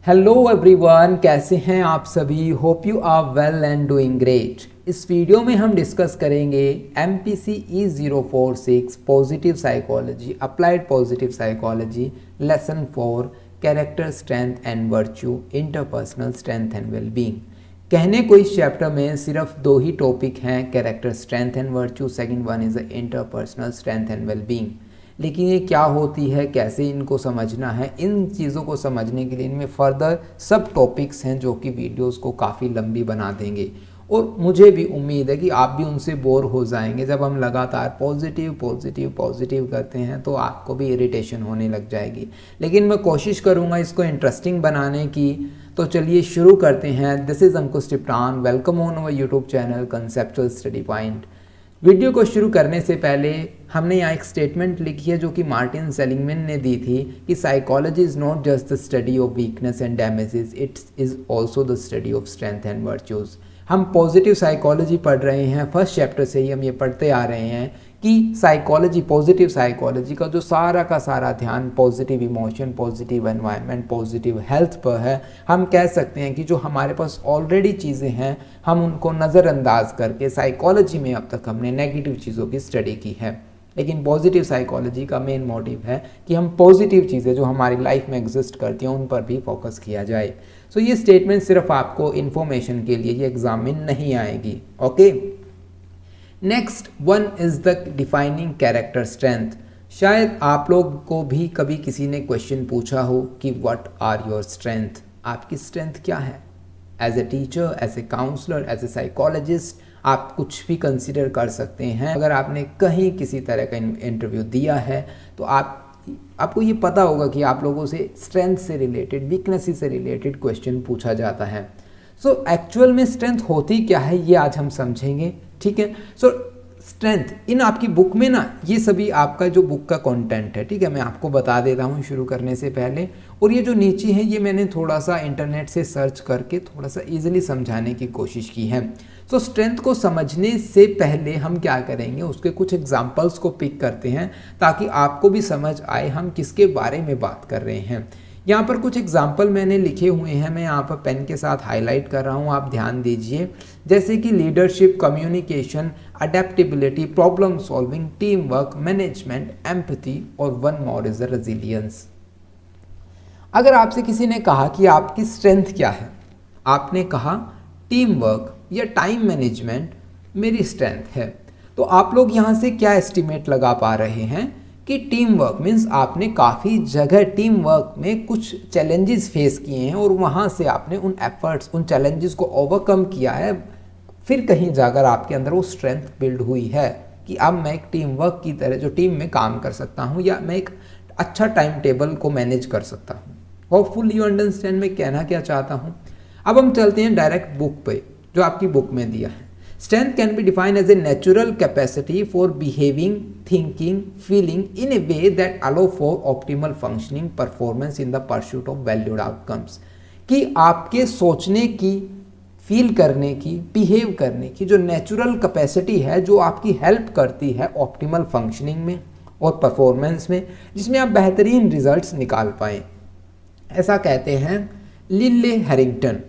Hello everyone, कैसे हैं आप सभी। Hope you are well and doing great. इस वीडियो में हम डिस्कस करेंगे MPC E046 positive psychology, applied positive psychology, lesson 4 character strength and virtue, interpersonal strength and wellbeing. कहने को इस चैप्टर में सिर्फ दो ही टॉपिक हैं, character strength and virtue, second one is interpersonal strength and wellbeing. लेकिन ये क्या होती है, कैसे इनको समझना है, इन चीज़ों को समझने के लिए इनमें फर्दर सब टॉपिक्स हैं जो कि वीडियोस को काफ़ी लंबी बना देंगे। और मुझे भी उम्मीद है कि आप भी उनसे बोर हो जाएंगे। जब हम लगातार पॉजिटिव पॉजिटिव पॉजिटिव करते हैं तो आपको भी इरिटेशन होने लग जाएगी। लेकिन मैं कोशिश करूँगा इसको इंटरेस्टिंग बनाने की। तो चलिए शुरू करते हैं। This is Ankush Tiptan, welcome on our YouTube channel conceptual study point. Video को शुरू करने से पहले हमने यहाँ एक स्टेटमेंट लिखी है जो कि मार्टिन सेलिगमैन ने दी थी कि psychology is not just the study of weakness and damages, it's is also the study of strength and virtues. हम पॉजिटिव साइकोलॉजी पढ़ रहे हैं, फर्स्ट चैप्टर से ही हम ये पढ़ते आ रहे हैं कि साइकोलॉजी, पॉजिटिव साइकोलॉजी का जो सारा का सारा ध्यान positive emotion, positive environment, positive health पर है। हम कह सकते हैं कि जो हमारे पास ऑलरेडी चीज़ें हैं हम उनको नज़रअंदाज करके साइकोलॉजी में अब तक हमने नेगेटिव चीज़ों की स्टडी की है। लेकिन पॉजिटिव साइकोलॉजी का मेन मोटिव है कि हम पॉजिटिव चीज़ें जो हमारी लाइफ में एग्जिस्ट करती हैं उन पर भी फोकस किया जाए। सो ये स्टेटमेंट सिर्फ आपको इन्फॉर्मेशन के लिए, ये एग्जाम में नहीं आएगी। Okay, next one is the defining character strength. शायद आप लोग को भी कभी किसी ने क्वेश्चन पूछा हो कि व्हाट आर योर स्ट्रेंथ, आपकी स्ट्रेंथ क्या है। As a teacher, as a counsellor, as a psychologist आप कुछ भी कंसिडर कर सकते हैं। अगर आपने कहीं किसी तरह का इंटरव्यू दिया है तो आपको ये पता होगा कि आप लोगों से स्ट्रेंथ से रिलेटेड, वीकनेस से रिलेटेड क्वेश्चन पूछा जाता है। सो एक्चुअल में स्ट्रेंथ होती क्या है ये आज हम समझेंगे, ठीक है। सो स्ट्रेंथ इन आपकी बुक में ना, ये सभी आपका जो बुक का कंटेंट है, ठीक है, मैं आपको बता देता हूँ शुरू करने से पहले। और ये जो नीचे है ये मैंने थोड़ा सा इंटरनेट से सर्च करके थोड़ा सा इजीली समझाने की कोशिश की है। सो स्ट्रेंथ को समझने से पहले हम क्या करेंगे, उसके कुछ एग्जांपल्स को पिक करते हैं ताकि आपको भी समझ आए हम किसके बारे में बात कर रहे हैं। यहाँ पर कुछ एग्जाम्पल मैंने लिखे हुए हैं, मैं यहाँ पर पेन के साथ हाईलाइट कर रहा हूँ, आप ध्यान दीजिए। जैसे कि leadership, communication, adaptability, problem solving, team work, management, empathy और one more is the resilience. अगर आपसे किसी ने कहा कि आपकी स्ट्रेंथ क्या है, आपने कहा टीम वर्क या टाइम मैनेजमेंट मेरी स्ट्रेंथ है, तो आप लोग यहाँ से क्या एस्टिमेट लगा पा रहे हैं कि टीम वर्क मीन्स आपने काफ़ी जगह टीम वर्क में कुछ चैलेंजेस फेस किए हैं और वहाँ से आपने उन एफर्ट्स, उन चैलेंजेस को ओवरकम किया है। फिर कहीं जाकर आपके अंदर वो स्ट्रेंथ बिल्ड हुई है कि अब मैं एक टीम वर्क की तरह जो टीम में काम कर सकता हूँ या मैं एक अच्छा टाइम टेबल को मैनेज कर सकता हूँ। होपफुल यू अंडरस्टैंड मैं कहना क्या चाहता हूँ। अब हम चलते हैं डायरेक्ट बुक पे, जो आपकी बुक में दिया है। Strength can be defined as a natural capacity for behaving, thinking, feeling in a way that allow for optimal functioning performance in the pursuit of valued outcomes। कि आपके सोचने की, फील करने की, बिहेव करने की जो नेचुरल कैपेसिटी है, जो आपकी हेल्प करती है ऑप्टिमल फंक्शनिंग में और परफॉर्मेंस में, जिसमें आप बेहतरीन रिजल्ट्स निकाल पाएँ। ऐसा कहते हैं लिनले हैरिंगटन,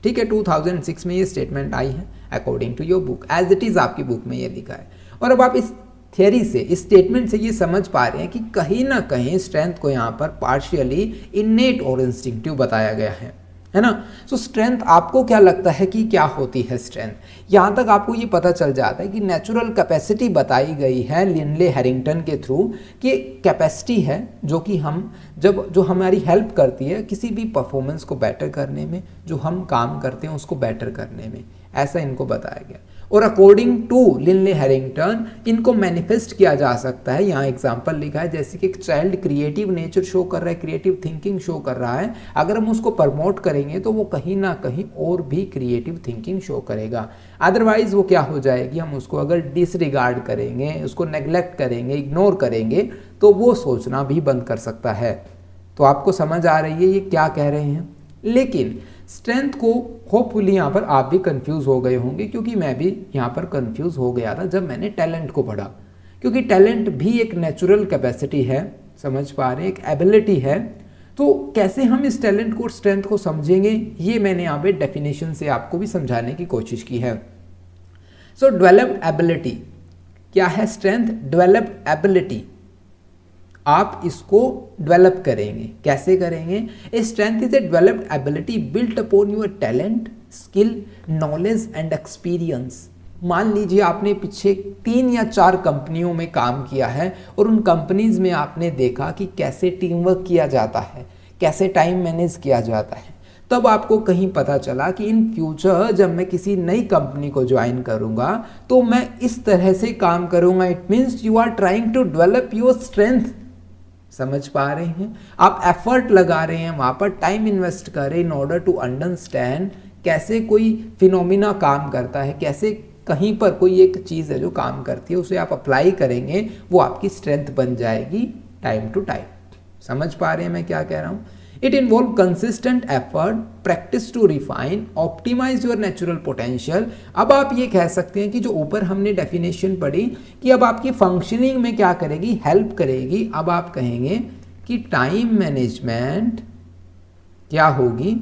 ठीक है। 2006 में ये स्टेटमेंट आई है according to your book, as it is आपकी बुक में ये लिखा है। और अब आप इस थियरी से, इस स्टेटमेंट से ये समझ पा रहे हैं कि कहीं ना कहीं स्ट्रेंथ को यहाँ पर पार्शियली इनेट और इंस्टिंक्टिव बताया गया है ना। सो स्ट्रेंथ आपको क्या लगता है कि क्या होती है स्ट्रेंथ? यहाँ तक आपको ये पता चल जाता है कि नेचुरल कैपेसिटी बताई गई है लिनले हैरिंगटन के थ्रू कि कैपेसिटी है जो कि हम जो हमारी हेल्प करती है किसी भी परफॉर्मेंस को बेटर करने में, जो हम काम करते हैं उसको बेटर करने में, ऐसा इनको बताया गया। और अकॉर्डिंग टू लिनले हैरिंगटन इनको मैनिफेस्ट किया जा सकता है। यहाँ एग्जांपल लिखा है जैसे कि एक चाइल्ड क्रिएटिव नेचर शो कर रहा है, क्रिएटिव थिंकिंग शो कर रहा है, अगर हम उसको प्रमोट करेंगे तो वो कहीं ना कहीं और भी क्रिएटिव थिंकिंग शो करेगा। अदरवाइज वो क्या हो जाएगी, हम उसको अगर डिसरिगार्ड करेंगे, उसको नेग्लेक्ट करेंगे, इग्नोर करेंगे तो वो सोचना भी बंद कर सकता है। तो आपको समझ आ रही है ये क्या कह रहे हैं। लेकिन स्ट्रेंथ को होपफुली यहाँ पर आप भी कंफ्यूज हो गए होंगे, क्योंकि मैं भी यहाँ पर कंफ्यूज हो गया था जब मैंने टैलेंट को पढ़ा, क्योंकि टैलेंट भी एक नेचुरल कैपेसिटी है, समझ पा रहे हैं, एक एबिलिटी है। तो कैसे हम इस टैलेंट को, स्ट्रेंथ को समझेंगे, ये मैंने यहाँ पे डेफिनेशन से आपको भी समझाने की कोशिश की है। सो डेवलप्ड एबिलिटी क्या है? स्ट्रेंथ, डेवलप्ड एबिलिटी, आप इसको डेवलप करेंगे। कैसे करेंगे? A strength is a developed ability built upon your talent, skill, knowledge and experience. मान लीजिए आपने पीछे 3 या 4 कंपनियों में काम किया है और उन कंपनीज में आपने देखा कि कैसे टीम वर्क किया जाता है, कैसे टाइम मैनेज किया जाता है। तब आपको कहीं पता चला कि इन फ्यूचर जब मैं किसी नई कंपनी को ज्वाइन करूंगा तो मैं इस तरह से काम करूंगा। It means you are trying to develop your strength. समझ पा रहे हैं? आप एफर्ट लगा रहे हैं, वहाँ पर टाइम इन्वेस्ट कर रहे हैं इन ऑर्डर टू अंडरस्टैंड कैसे कोई फिनोमिना काम करता है, कैसे कहीं पर कोई एक चीज़ है जो काम करती है, उसे आप अप्लाई करेंगे, वो आपकी स्ट्रेंथ बन जाएगी टाइम टू टाइम। समझ पा रहे हैं मैं क्या कह रहा हूँ? It involve consistent effort, practice to refine, optimise your natural potential. अब आप ये कह सकते हैं कि जो ऊपर हमने डेफिनेशन पढ़ी कि अब आपकी फंक्शनिंग में क्या करेगी? हेल्प करेगी। अब आप कहेंगे कि टाइम मैनेजमेंट क्या होगी?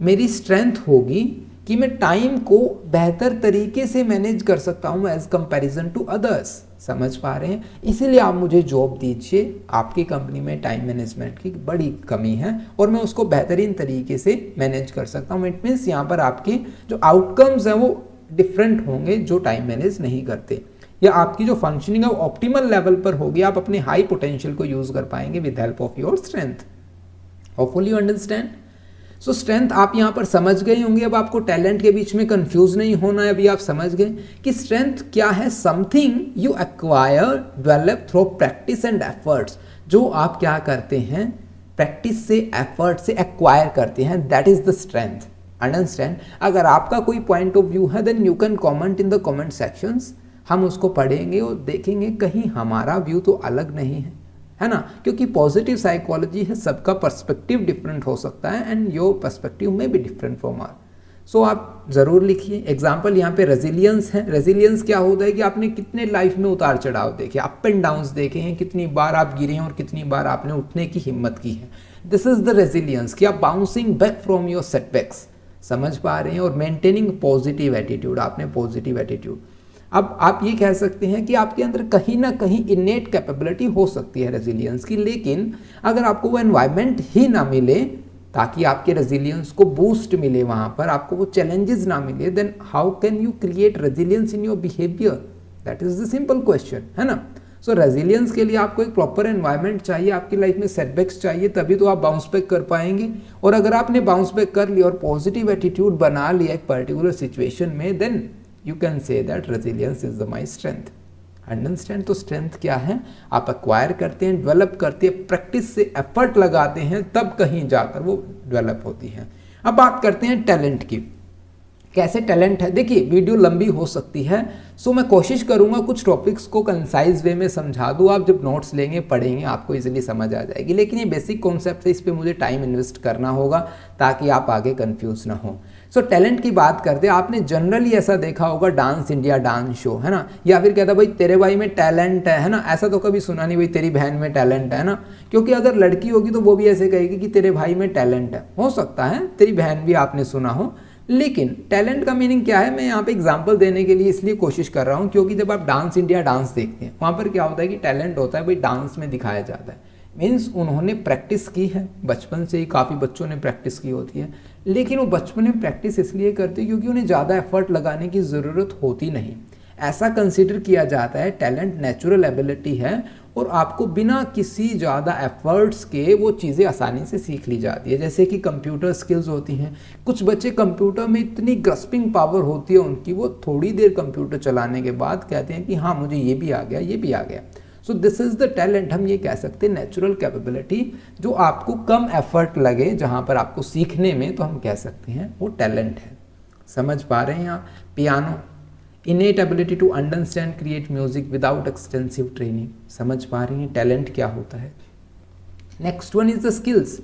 मेरी स्ट्रेंथ होगी कि मैं टाइम को बेहतर तरीके से मैनेज कर सकता हूँ एज कंपैरिजन टू अदर्स। समझ पा रहे हैं? इसीलिए आप मुझे जॉब दीजिए, आपकी कंपनी में टाइम मैनेजमेंट की बड़ी कमी है और मैं उसको बेहतरीन तरीके से मैनेज कर सकता हूँ। इट मीन्स यहाँ पर आपके जो आउटकम्स हैं वो डिफरेंट होंगे जो टाइम मैनेज नहीं करते, या आपकी जो फंक्शनिंग है वो ऑप्टिमल लेवल पर होगी। आप अपने हाई पोटेंशियल को यूज़ कर पाएंगे with help of your strength. Hopefully you understand. So strength आप यहाँ पर समझ गए होंगे। अब आपको टैलेंट के बीच में कंफ्यूज नहीं होना है। अभी आप समझ गए कि स्ट्रेंथ क्या है? Something you acquire, develop through practice and efforts. जो आप क्या करते हैं? प्रैक्टिस से, एफर्ट से एक्वायर करते हैं, that is the strength. Understand? अगर आपका कोई पॉइंट ऑफ व्यू है then you can comment in the comment sections. हम उसको पढ़ेंगे और देखेंगे कहीं हमारा व्यू तो अलग नहीं है ना? क्योंकि पॉजिटिव साइकोलॉजी है, सबका पर्सपेक्टिव डिफरेंट हो सकता है एंड योर पर्सपेक्टिव में भी डिफरेंट फ्रॉम आवर। सो आप ज़रूर लिखिए। एग्जाम्पल यहाँ पे रेजिलियंस है। रेजिलियंस क्या होता है कि आपने कितने लाइफ में उतार चढ़ाव देखे, अप एंड डाउन्स देखे हैं, कितनी बार आप गिरे हैं और कितनी बार आपने उठने की हिम्मत की है। दिस इज द रेजिलियंस कि आप bouncing back from your setbacks. समझ पा रहे हैं? और मेंटेनिंग पॉजिटिव एटीट्यूड, आपने पॉजिटिव एटीट्यूड। अब आप ये कह सकते हैं कि आपके अंदर कहीं ना कहीं इनेट कैपेबिलिटी हो सकती है रेजिलियंस की, लेकिन अगर आपको वो एनवायरनमेंट ही ना मिले ताकि आपके रेजिलियंस को बूस्ट मिले, वहाँ पर आपको वो चैलेंजेस ना मिले, then how can you create resilience in your behaviour? That is the simple question, है ना? सो रेजिलियंस के लिए आपको एक प्रॉपर एनवायरनमेंट चाहिए, आपकी लाइफ में सेटबैक्स चाहिए, तभी तो आप बाउंस बैक कर पाएंगे। और अगर आपने बाउंस बैक कर लिया और पॉजिटिव एटीट्यूड बना लिया एक पर्टिकुलर सिचुएशन में, then you can say that resilience is the my strength. Understand? तो स्ट्रेंथ क्या है? आप एक्वायर करते हैं, डेवलप करते हैं, प्रैक्टिस से एफर्ट लगाते हैं, तब कहीं जाकर वो डेवलप होती है। अब बात करते हैं टैलेंट की। कैसे टैलेंट है? देखिए वीडियो लंबी हो सकती है, सो मैं कोशिश करूंगा कुछ टॉपिक्स को कंसाइज वे में समझा दूँ। आप जब नोट्स लेंगे, पढ़ेंगे, आपको इजीली समझ आ जाएगी। लेकिन ये बेसिक कॉन्सेप्ट है, इस पर मुझे टाइम इन्वेस्ट करना होगा ताकि आप आगे कंफ्यूज ना हो। सो टैलेंट की बात करते हैं। आपने जनरली ऐसा देखा होगा, डांस इंडिया डांस शो, है ना? या फिर कहता भाई तेरे भाई में टैलेंट है ना? ऐसा तो कभी सुना नहीं भाई तेरी बहन में टैलेंट है ना? क्योंकि अगर लड़की होगी तो वो भी ऐसे कहेगी कि तेरे भाई में टैलेंट है। हो सकता है तेरी बहन भी आपने सुना हो, लेकिन टैलेंट का मीनिंग क्या है? मैं यहाँ पे एग्जांपल देने के लिए इसलिए कोशिश कर रहा हूँ क्योंकि जब आप डांस इंडिया डांस देखते हैं, वहाँ पर क्या होता है कि टैलेंट होता है भाई डांस में दिखाया जाता है। मीन्स उन्होंने प्रैक्टिस की है बचपन से ही, काफ़ी बच्चों ने प्रैक्टिस की होती है, लेकिन वो बचपन में प्रैक्टिस इसलिए करते हैं क्योंकि उन्हें ज़्यादा एफर्ट लगाने की ज़रूरत होती नहीं। ऐसा कंसीडर किया जाता है टैलेंट नेचुरल एबिलिटी है और आपको बिना किसी ज़्यादा एफर्ट्स के वो चीज़ें आसानी से सीख ली जाती है। जैसे कि कंप्यूटर स्किल्स होती हैं, कुछ बच्चे कंप्यूटर में इतनी ग्रस्पिंग पावर होती है उनकी, वो थोड़ी देर कंप्यूटर चलाने के बाद कहते हैं कि हाँ मुझे ये भी आ गया, ये भी आ गया। So this is the talent. हम ये कह सकते हैं नेचुरल कैपेबिलिटी, जो आपको कम एफर्ट लगे जहाँ पर आपको सीखने में, तो हम कह सकते हैं वो टैलेंट है। समझ पा रहे हैं आप? Piano, innate ability to understand create music without extensive training। समझ पा रही हैं टैलेंट क्या होता है? Next one is the skills.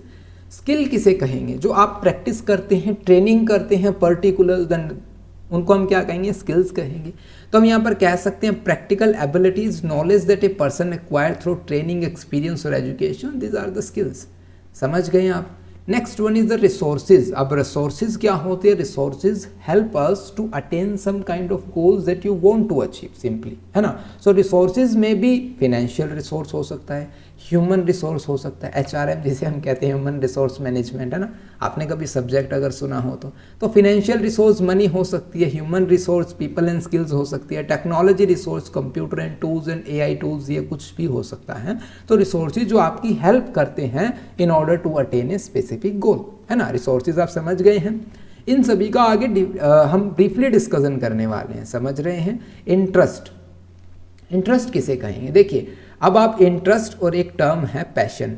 Skill किसे कहेंगे? जो आप प्रैक्टिस करते हैं, ट्रेनिंग करते हैं पर्टिकुलर, देन उनको हम क्या कहेंगे? स्किल्स कहेंगे। तो हम यहाँ पर कह सकते हैं practical abilities, knowledge that a person acquire through training, experience और education, these are the skills. समझ गए आप। Next one is the resources. अब रिसोर्सेज क्या होते हैं? Resources help us to attain some kind of goals that you want to achieve simply, है ना। सो रिसोर्सेज में भी फिनेंशियल रिसोर्स हो सकता है, ह्यूमन रिसोर्स हो सकता है, HRM जिसे हम कहते हैं ह्यूमन रिसोर्स मैनेजमेंट, है ना। आपने कभी सब्जेक्ट अगर सुना हो तो फिनेंशियल रिसोर्स मनी हो सकती है, human resource people and skills हो सकती है, technology resource computer and tools and AI tools, ये कुछ भी हो सकता है। तो रिसोर्सेज जो आपकी हेल्प करते हैं in order to attain a specific goal, है ना। रिसोर्सेज आप समझ गए हैं। इन सभी का आगे हम ब्रीफली डिस्कशन करने वाले हैं, समझ रहे हैं। इंटरेस्ट, इंटरेस्ट किसे कहेंगे? देखिए अब आप इंटरेस्ट और एक टर्म है पैशन,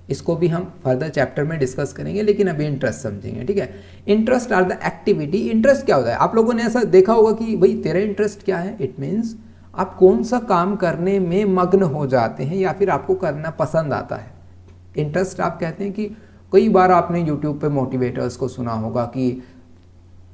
इसको भी हम फर्दर चैप्टर में डिस्कस करेंगे, लेकिन अभी इंटरेस्ट समझेंगे, ठीक है। Interest are the activity. Interest क्या होता है? आप लोगों ने ऐसा देखा होगा कि भाई तेरा इंटरेस्ट क्या है? इट मीन्स आप कौन सा काम करने में मग्न हो जाते हैं या फिर आपको करना पसंद आता है। इंटरेस्ट आप कहते हैं कि कई बार आपने यूट्यूब पे मोटिवेटर्स को सुना होगा कि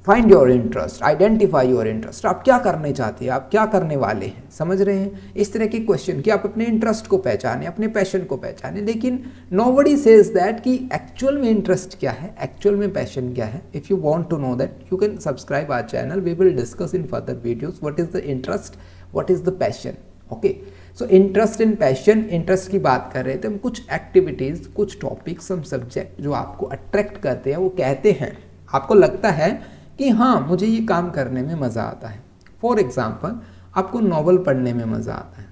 find your interest, identify your interest. आप क्या करने चाहते हैं, आप क्या करने वाले हैं, समझ रहे हैं। इस तरह के क्वेश्चन कि आप अपने इंटरेस्ट को पहचाने, अपने पैशन को पहचाने। लेकिन नोबडी सेज दैट कि एक्चुअल में इंटरेस्ट क्या है, एक्चुअल में पैशन क्या है। If you want to know that you can subscribe our channel, we will discuss in further videos what is the interest, what is the passion. Okay, so interest and passion, interest की बात कर रहे थे हम। कुछ activities, कुछ topics, some subject जो आपको अट्रैक्ट करते हैं, वो कहते हैं, आपको लगता है कि हाँ मुझे ये काम करने में मज़ा आता है। फॉर एग्जाम्पल आपको नॉवल पढ़ने में मज़ा आता है,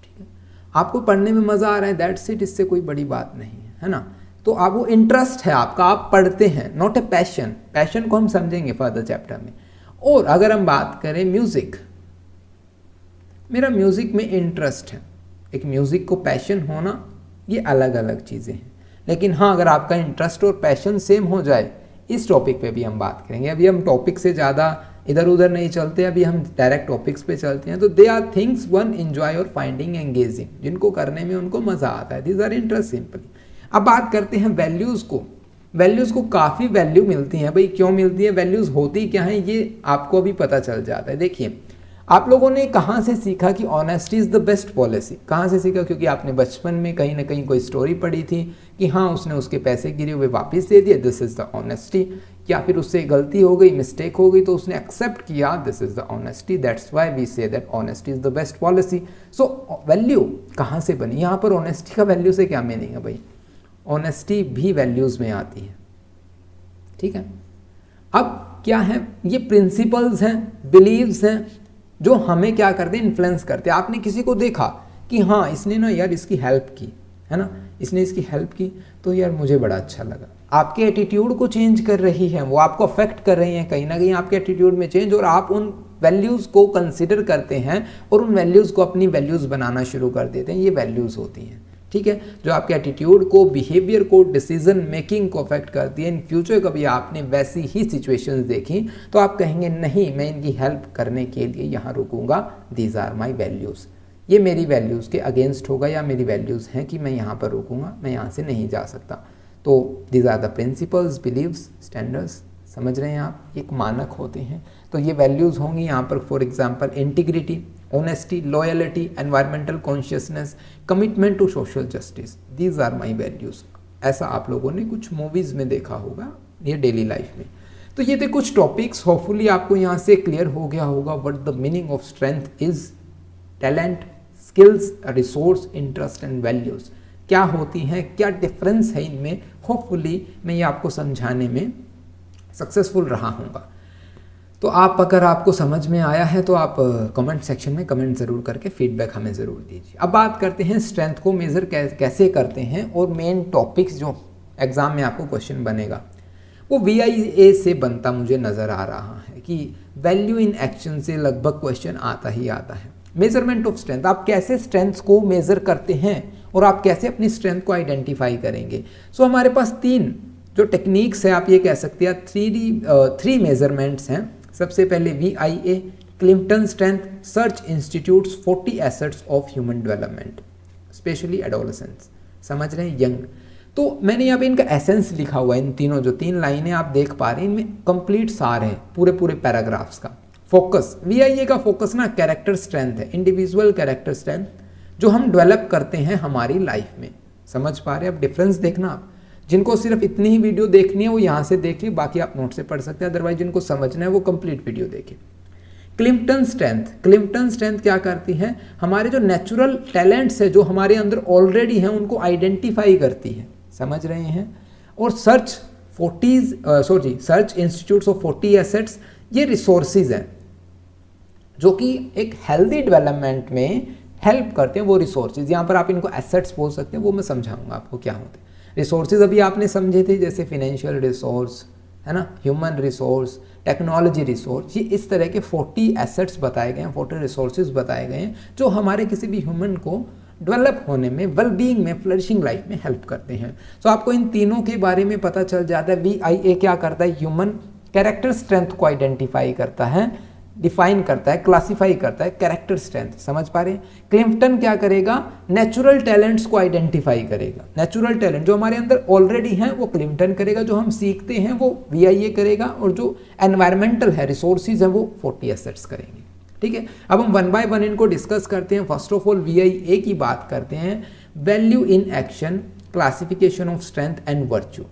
ठीक है, आपको पढ़ने में मज़ा आ रहा है, दैट्स इट, इससे कोई बड़ी बात नहीं है ना। तो आप वो इंटरेस्ट है आपका, आप पढ़ते हैं, नॉट ए पैशन। पैशन को हम समझेंगे फर्दर चैप्टर में। और अगर हम बात करें म्यूज़िक, मेरा म्यूज़िक में इंटरेस्ट है, एक म्यूज़िक को पैशन होना ये अलग अलग चीज़ें हैं। लेकिन हाँ अगर आपका इंटरेस्ट और पैशन सेम हो जाए, इस टॉपिक पे भी हम बात करेंगे। अभी हम टॉपिक से ज़्यादा इधर उधर नहीं चलते, अभी हम डायरेक्ट टॉपिक्स पे चलते हैं। तो they are things one enjoy और फाइंडिंग एंगेजिंग, जिनको करने में उनको मज़ा आता है, दीज आर इंटरेस्ट सिंपली। अब बात करते हैं वैल्यूज़ को। वैल्यूज़ को काफ़ी वैल्यू मिलती है भाई, क्यों मिलती है, वैल्यूज़ होती क्या है, ये आपको अभी पता चल जाता है। देखिए आप लोगों ने कहाँ से सीखा कि honesty is the best policy? कहाँ से सीखा? क्योंकि आपने बचपन में कहीं ना कहीं कोई स्टोरी पढ़ी थी कि हाँ उसने उसके पैसे गिरे हुए वापस दे दिए, दिस इज़ द ऑनेस्टी। या फिर उससे गलती हो गई, मिस्टेक हो गई, तो उसने एक्सेप्ट किया, this is the honesty. That's why we say that honesty is the best policy. So value कहाँ से बनी? यहाँ पर ऑनेस्टी का वैल्यू से क्या मीनिंग है भाई? ऑनेस्टी भी वैल्यूज़ में आती है, ठीक है। अब क्या है, ये प्रिंसिपल्स हैं, बिलीव्स हैं, जो हमें क्या करते हैं, इन्फ्लुएंस करते हैं। आपने किसी को देखा कि हाँ इसने ना यार इसकी हेल्प की, है ना, इसने इसकी हेल्प की तो यार मुझे बड़ा अच्छा लगा। आपके एटीट्यूड को चेंज कर रही है, वो आपको अफेक्ट कर रही हैं कहीं ना कहीं आपके एटीट्यूड में चेंज, और आप उन वैल्यूज़ को कंसिडर करते हैं और उन वैल्यूज़ को अपनी वैल्यूज़ बनाना शुरू कर देते हैं। ये वैल्यूज़ होती हैं, ठीक है, जो आपके एटीट्यूड को, बिहेवियर को, डिसीजन मेकिंग को अफेक्ट करती है। इन फ्यूचर कभी आपने वैसी ही सिचुएशंस देखी तो आप कहेंगे नहीं मैं इनकी हेल्प करने के लिए यहाँ रुकूंगा, दीज आर माई वैल्यूज़। ये मेरी वैल्यूज़ के अगेंस्ट होगा या मेरी वैल्यूज़ हैं कि मैं यहाँ पर रुकूंगा, मैं यहाँ से नहीं जा सकता। तो these are the principles, beliefs, standards, समझ रहे हैं आप, एक मानक होते हैं। तो ये वैल्यूज़ होंगी यहाँ पर, for example integrity, honesty, loyalty, environmental consciousness, commitment to social justice, these are my values. ऐसा आप लोगों ने कुछ मूवीज़ में देखा होगा, ये डेली लाइफ में। तो ये थे कुछ टॉपिक्स, होपफुली आपको यहाँ से क्लियर हो गया होगा what the meaning of strength is, talent, skills, resource, interest and values क्या होती हैं, क्या डिफरेंस है इनमें। होपफुली मैं ये आपको समझाने में सक्सेसफुल रहा हूँगा। तो आप अगर आपको समझ में आया है तो आप कमेंट सेक्शन में कमेंट ज़रूर करके फीडबैक हमें ज़रूर दीजिए। अब बात करते हैं स्ट्रेंथ को मेज़र कैसे करते हैं, और मेन टॉपिक्स जो एग्ज़ाम में आपको क्वेश्चन बनेगा वो VIA से बनता मुझे नज़र आ रहा है कि वैल्यू इन एक्शन से लगभग क्वेश्चन आता ही आता है। मेजरमेंट ऑफ स्ट्रेंथ, आप कैसे स्ट्रेंथ को मेज़र करते हैं और आप कैसे अपनी स्ट्रेंथ को आइडेंटिफाई करेंगे। सो हमारे पास 3 जो टेक्निक्स है, आप ये कह सकते हैं 3 मेजरमेंट्स हैं। सबसे पहले VIA, Clifton strength search institutes 40 assets of human development, specially adolescence, समझ रहे हैं, यंग। तो मैंने यहाँ पे इनका एसेंस लिखा हुआ है, इन तीनों जो 3 लाइनें आप देख पा रहे हैं इनमें कंप्लीट सार है पूरे पैराग्राफ्स का। फोकस, VIA का फोकस ना कैरेक्टर स्ट्रेंथ है, इंडिविजुअल कैरेक्टर स्ट्रेंथ जो हम डेवलप करते हैं हमारी लाइफ में, समझ पा रहे हैं? अब डिफरेंस देखना आप, जिनको सिर्फ इतनी ही वीडियो देखनी है वो यहाँ से देखिए, बाकी आप नोट से पढ़ सकते हैं, अदरवाइज जिनको समझना है वो कंप्लीट वीडियो देखिए। क्लिफ्टन स्ट्रेंथ क्या करती है? हमारे जो नेचुरल टैलेंट्स है जो हमारे अंदर ऑलरेडी हैं उनको आइडेंटिफाई करती है, समझ रहे हैं? और सर्च इंस्टीट्यूट्स ऑफ 40 एसेट्स, ये रिसोर्सेज हैं जो कि एक हेल्दी डेवलपमेंट में हेल्प करते हैं। वो रिसोर्सेज, यहाँ पर आप इनको एसेट्स बोल सकते हैं, वो मैं समझाऊंगा आपको क्या होते हैं। रिसोर्सेज अभी आपने समझे थे, जैसे फिनेंशियल रिसोर्स है ना, ह्यूमन रिसोर्स, टेक्नोलॉजी रिसोर्स, ये इस तरह के 40 एसेट्स बताए गए हैं, 40 रिसोर्सेज बताए गए हैं जो हमारे किसी भी ह्यूमन को डेवलप होने में, वेल बीइंग में, फ्लरिशिंग लाइफ में हेल्प करते हैं। तो आपको इन तीनों के बारे में पता चल जाता है। VIA क्या करता है? ह्यूमन कैरेक्टर स्ट्रेंथ को आइडेंटिफाई करता है, डिफाइन करता है, क्लासिफाई करता है कैरेक्टर स्ट्रेंथ, समझ पा रहे हैं? क्लिफ्टन क्या करेगा? नेचुरल टैलेंट्स को आइडेंटिफाई करेगा। नेचुरल टैलेंट जो हमारे अंदर ऑलरेडी हैं वो क्लिफ्टन करेगा, जो हम सीखते हैं वो VIA करेगा, और जो एनवायरमेंटल है, रिसोर्सेज है, वो 40 एसेट्स करेंगे। ठीक है, अब हम 1 बाय 1 इनको डिस्कस करते हैं। फर्स्ट ऑफ ऑल VIA की बात करते हैं, value in action, classification of strength and virtue.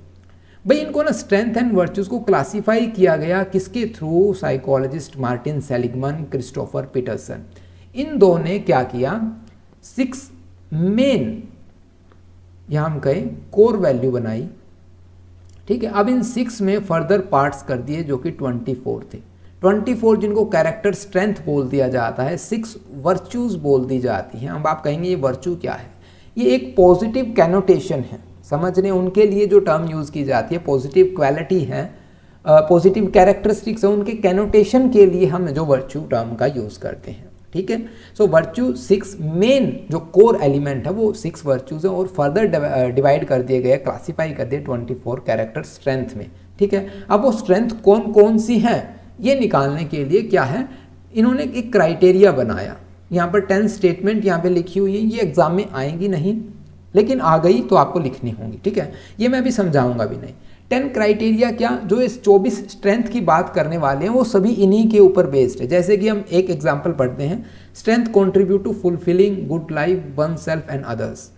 भाई इनको ना स्ट्रेंथ एंड वर्च्यूज को क्लासिफाई किया गया किसके through? Psychologist Martin Seligman, Christopher Peterson. इन दो ने क्या किया? 6 मेन, यहां हम कहें कोर वैल्यू बनाई। ठीक है, अब इन 6 में फर्दर पार्ट्स कर दिए जो कि 24 थे। 24 जिनको कैरेक्टर स्ट्रेंथ बोल दिया जाता है, 6 वर्च्यूज बोल दी जाती हैं। अब आप कहेंगे ये वर्च्यू क्या है? ये एक पॉजिटिव कैनोटेशन है, समझ रहे हैं? उनके लिए जो टर्म यूज़ की जाती है पॉजिटिव क्वालिटी है, पॉजिटिव कैरेक्टरिस्टिक्स है, उनके कैनोटेशन के लिए हम जो वर्च्यू टर्म का यूज़ करते हैं। ठीक है, सो वर्च्यू 6 मेन जो कोर एलिमेंट है वो 6 वर्च्यूज है, और फर्दर डिवाइड कर दिए गए, क्लासीफाई कर दिए 24 कैरेक्टर स्ट्रेंथ में। ठीक है, अब वो स्ट्रेंथ कौन कौन सी हैं ये निकालने के लिए क्या है, इन्होंने एक क्राइटेरिया बनाया। यहाँ पर 10 स्टेटमेंट यहाँ पे लिखी हुई है, ये एग्जाम में आएंगी नहीं, लेकिन आ गई तो आपको लिखनी होंगी। ठीक है, ये मैं अभी समझाऊंगा भी नहीं। 10 क्राइटेरिया क्या, जो इस 24 स्ट्रेंथ की बात करने वाले हैं वो सभी इन्हीं के ऊपर बेस्ड है। जैसे कि हम एक एग्जांपल पढ़ते हैं, strength contribute to fulfilling good life one self and others.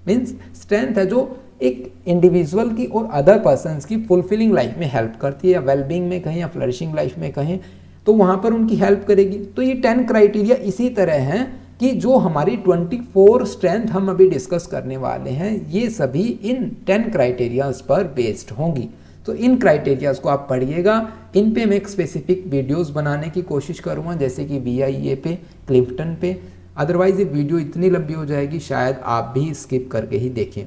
Means strength है जो एक इंडिविजुअल की और अदर पर्सनस की फुलफिलिंग लाइफ में हेल्प करती है, या वेलबींग में कहें या फ्लरिशिंग लाइफ में कहें, तो वहाँ पर उनकी हेल्प करेगी। तो ये 10 क्राइटेरिया इसी तरह हैं कि जो हमारी 24 स्ट्रेंथ हम अभी डिस्कस करने वाले हैं ये सभी इन 10 क्राइटेरियाज पर बेस्ड होंगी। तो इन क्राइटेरियाज को आप पढ़िएगा, इन पे मैं एक स्पेसिफिक वीडियोस बनाने की कोशिश करूँगा, जैसे कि VIA पे, क्लिफ्टन पे। अदरवाइज ये वीडियो इतनी लंबी हो जाएगी शायद आप भी स्किप करके ही देखें।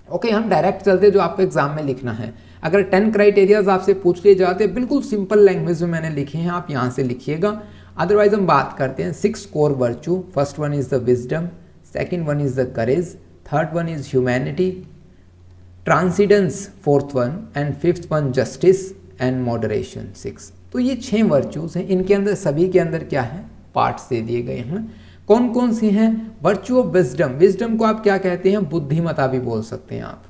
ओके, हम डायरेक्ट चलते जो आपको एग्जाम में लिखना है। अगर 10 क्राइटेरियाज आपसे पूछ लिए जाते हैं, बिल्कुल सिंपल लैंग्वेज में मैंने लिखे हैं, आप यहाँ से लिखिएगा। अदरवाइज हम बात करते हैं 6 core virtue. First one is the wisdom, second one is the courage, third one is humanity, transcendence fourth one, and fifth one justice and moderation 6। तो ये 6 वर्च्यूज हैं, इनके अंदर सभी के अंदर क्या है, पार्ट्स दे दिए गए हैं। कौन कौन सी हैं? वर्च्यू ऑफ विजडम, विजडम को आप क्या कहते हैं? बुद्धिमता भी बोल सकते हैं आप।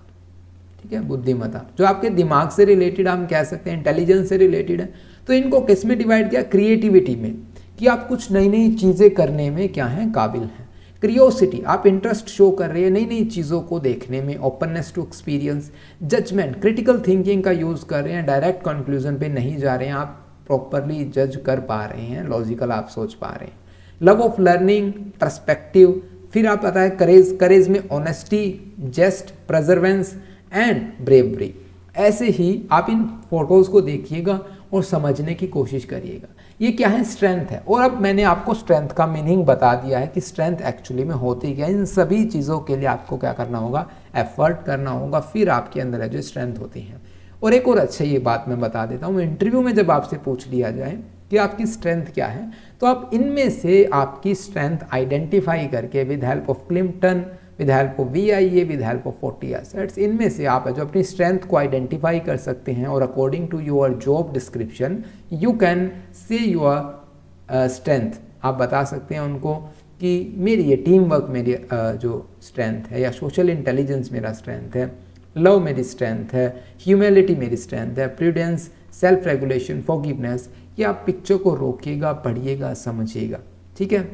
ठीक है, बुद्धिमता जो आपके दिमाग से रिलेटेड हम कह सकते हैं, इंटेलिजेंस से रिलेटेड है। तो इनको किस में डिवाइड किया? क्रिएटिविटी में, कि आप कुछ नई नई चीज़ें करने में क्या हैं, काबिल हैं। क्रियोसिटी, आप इंटरेस्ट शो कर रहे हैं नई नई चीज़ों को देखने में। Openness to experience, judgement, critical thinking का यूज़ कर रहे हैं, डायरेक्ट कंक्लूजन पे नहीं जा रहे हैं, आप प्रॉपरली जज कर पा रहे हैं, लॉजिकल आप सोच पा रहे हैं। लव ऑफ लर्निंग, पर्सपेक्टिव, फिर आप पता है करेज, करेज में ऑनेस्टी, जेस्ट, प्रेजर्वेंस एंड ब्रेवरी। ऐसे ही आप इन फोटोज़ को देखिएगा और समझने की कोशिश करिएगा ये क्या है, स्ट्रेंथ है। और अब मैंने आपको स्ट्रेंथ का मीनिंग बता दिया है कि स्ट्रेंथ एक्चुअली में होती क्या है। इन सभी चीज़ों के लिए आपको क्या करना होगा, एफर्ट करना होगा, फिर आपके अंदर है जो स्ट्रेंथ होती है। और एक और अच्छा ये बात मैं बता देता हूँ, इंटरव्यू में जब आपसे पूछ लिया जाए कि आपकी स्ट्रेंथ क्या है, तो आप इनमें से आपकी स्ट्रेंथ आइडेंटिफाई करके with help of Clifton, with help of VIA, with help of 40 assets, इनमें से आप जो अपनी स्ट्रेंथ को आइडेंटिफाई कर सकते हैं और according to your job description you can say your strength. आप बता सकते हैं उनको कि मेरी ये टीम वर्क मेरी जो स्ट्रेंथ है, या सोशल इंटेलिजेंस मेरा स्ट्रेंथ है, लव मेरी स्ट्रेंथ है, ह्यूमिलिटी मेरी स्ट्रेंथ है, प्रूडेंस, सेल्फ रेगुलेशन, फॉरगिवनेस। ये आप पिक्चर को रोकिएगा, पढ़िएगा, समझिएगा। ठीक है,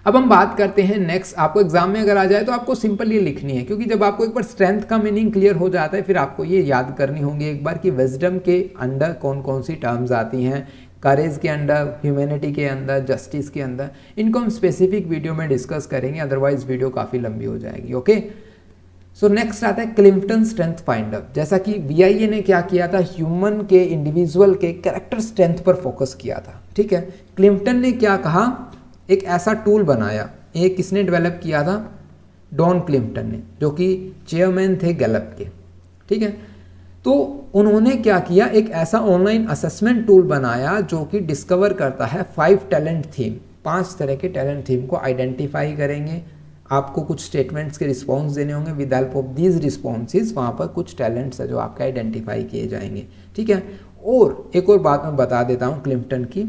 अब हम बात करते हैं नेक्स्ट, आपको एग्जाम में अगर आ जाए तो आपको सिंपल ये लिखनी है, क्योंकि जब आपको एक बार स्ट्रेंथ का मीनिंग क्लियर हो जाता है फिर आपको ये याद करनी होंगी एक बार कि विजडम के अंडर कौन कौन सी टर्म्स आती हैं, करेज के अंदर, ह्यूमैनिटी के अंदर, जस्टिस के अंदर। इनको हम स्पेसिफिक वीडियो में डिस्कस करेंगे, अदरवाइज वीडियो काफ़ी लंबी हो जाएगी। ओके, सो नेक्स्ट आता है क्लिफ्टन स्ट्रेंथ फाइंडर। जैसा कि VIA ने क्या किया था, ह्यूमन के, इंडिविजुअल के कैरेक्टर स्ट्रेंथ पर फोकस किया था। ठीक है, क्लिफ्टन ने क्या कहा, एक ऐसा टूल बनाया, ये किसने डेवलप किया था, डॉन क्लिफ्टन ने, जो कि चेयरमैन थे गैलप के। ठीक है, तो उन्होंने क्या किया, एक ऐसा ऑनलाइन असेसमेंट टूल बनाया जो कि डिस्कवर करता है 5 टैलेंट थीम, 5 तरह के टैलेंट थीम को आइडेंटिफाई करेंगे। आपको कुछ स्टेटमेंट्स के रिस्पॉन्स देने होंगे, with help of these responses वहाँ पर कुछ टैलेंट्स है जो आपके आइडेंटिफाई किए जाएंगे। ठीक है, और एक और बात मैं बता देता हूँ क्लिफ्टन की।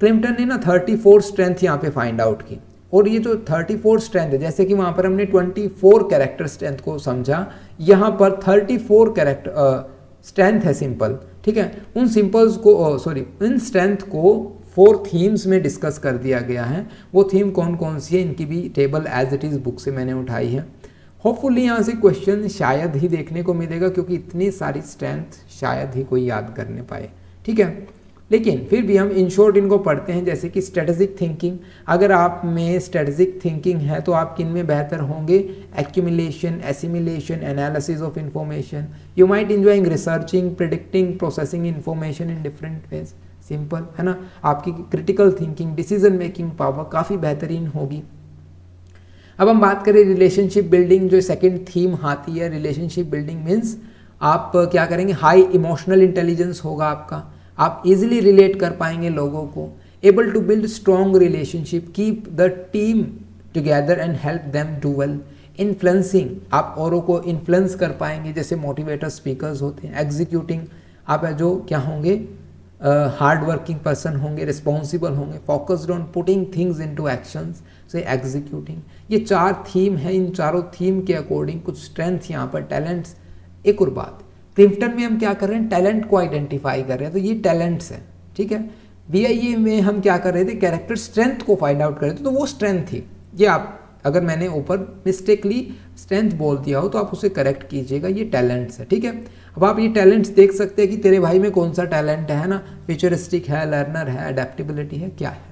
क्लिफ्टन ने ना 34 स्ट्रेंथ यहाँ पे फाइंड आउट की, और ये जो 34 स्ट्रेंथ है, जैसे कि वहाँ पर हमने 24 कैरेक्टर स्ट्रेंथ को समझा, यहाँ पर 34 कैरेक्टर स्ट्रेंथ है सिंपल। ठीक है, उन सिंपल्स को इन स्ट्रेंथ को 4 थीम्स में डिस्कस कर दिया गया है। वो थीम कौन कौन सी है, इनकी भी table as it is book से मैंने उठाई है। होपफुली यहाँ से क्वेश्चन शायद ही देखने को मिलेगा, क्योंकि इतनी सारी स्ट्रेंथ शायद ही कोई याद करने पाए। ठीक है, लेकिन फिर भी हम इन शॉर्ट इनको पढ़ते हैं, जैसे कि स्ट्रेटेजिक थिंकिंग। अगर आप में स्ट्रेटेजिक थिंकिंग है तो आप किन में बेहतर होंगे, accumulation, assimilation, analysis of information. You might enjoying researching, predicting, processing information in different ways. Simple है ना, आपकी critical thinking, decision making power काफ़ी बेहतरीन होगी। अब हम बात करें रिलेशनशिप बिल्डिंग, जो सेकंड थीम आती है। रिलेशनशिप बिल्डिंग मीन्स आप क्या करेंगे, हाई इमोशनल इंटेलिजेंस होगा आपका, आप इजीली रिलेट कर पाएंगे लोगों को, able to build strong relationship, keep the team together and help them do well. Influencing, आप औरों को इन्फ्लुएंस कर पाएंगे, जैसे मोटिवेटर स्पीकर्स होते हैं। एग्जीक्यूटिंग, आप जो क्या होंगे, हार्ड वर्किंग पर्सन होंगे, रिस्पॉन्सिबल होंगे, focused on putting things into actions, से एग्जीक्यूटिंग। ये 4 थीम है, इन चारों थीम के अकॉर्डिंग कुछ स्ट्रेंथ यहाँ पर, टैलेंट्स। एक और बात, क्लिफ्टन में हम क्या कर रहे हैं, टैलेंट को आइडेंटिफाई कर रहे हैं, तो ये टैलेंट्स हैं। ठीक है, VIA में हम क्या कर रहे थे, कैरेक्टर स्ट्रेंथ को फाइंड आउट कर रहे थे, तो वो स्ट्रेंथ थी। ये आप, अगर मैंने ऊपर मिस्टेकली स्ट्रेंथ बोल दिया हो तो आप उसे करेक्ट कीजिएगा, ये टैलेंट्स है। ठीक है, अब आप ये टैलेंट्स देख सकते हैं कि तेरे भाई में कौन सा टैलेंट है ना, फ्यूचरिस्टिक है, लर्नर है, अडेप्टेबिलिटी है, क्या है।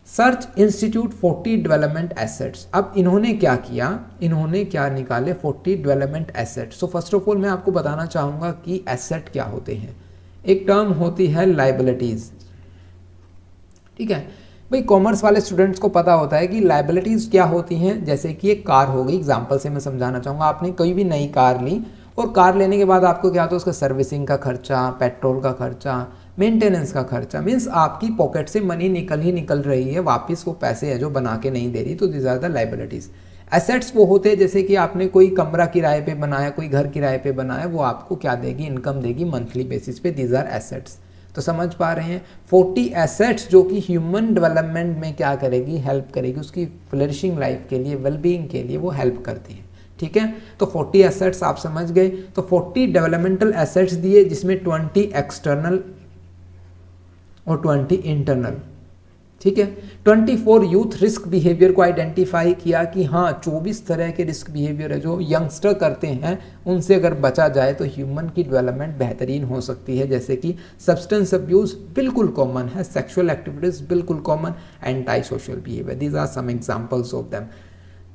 Search institute 40 development assets. अब इन्होंने क्या किया, इन्होंने क्या निकाले, 40 development assets. So first of all मैं आपको बताना चाहूँगा कि एसेट क्या होते हैं। एक टर्म होती है लाइबिलिटीज़। ठीक है भाई, कॉमर्स वाले स्टूडेंट्स को पता होता है कि लाइबिलिटीज़ क्या होती हैं। जैसे कि एक कार हो गई, एग्जाम्पल से मैं समझाना चाहूँगा। आपने कोई भी नई कार ली, और कार लेने के बाद आपको क्या होता है, उसका सर्विसिंग का खर्चा, पेट्रोल का खर्चा, मेंटेनेंस का खर्चा। मीन्स आपकी पॉकेट से मनी निकल ही निकल रही है, वापस वो पैसे है जो बना के नहीं दे रही, तो this are the liabilities. Assets वो होते हैं जैसे कि आपने कोई कमरा किराए पे बनाया, कोई घर किराए पे बनाया, वो आपको क्या देगी, इनकम देगी मंथली बेसिस पे। This are assets. तो समझ पा रहे हैं, 40 एसेट्स जो कि ह्यूमन डेवलपमेंट में क्या करेगी, हेल्प करेगी, उसकी फ्लरिशिंग लाइफ के लिए, वेलबींग के लिए वो हेल्प करती है। ठीक है, तो 40 एसेट्स आप समझ गए। तो 40 डेवलपमेंटल एसेट्स दिए, जिसमें 20 एक्सटर्नल और 20 इंटरनल। ठीक है, 24 यूथ रिस्क बिहेवियर को आइडेंटिफाई किया कि हाँ 24 तरह के रिस्क बिहेवियर है जो यंगस्टर करते हैं, उनसे अगर बचा जाए तो ह्यूमन की डेवलपमेंट बेहतरीन हो सकती है। जैसे कि सब्सटेंस अब्यूज़ बिल्कुल कॉमन है, सेक्सुअल एक्टिविटीज़ बिल्कुल common, anti social behaviour, these are some examples of them.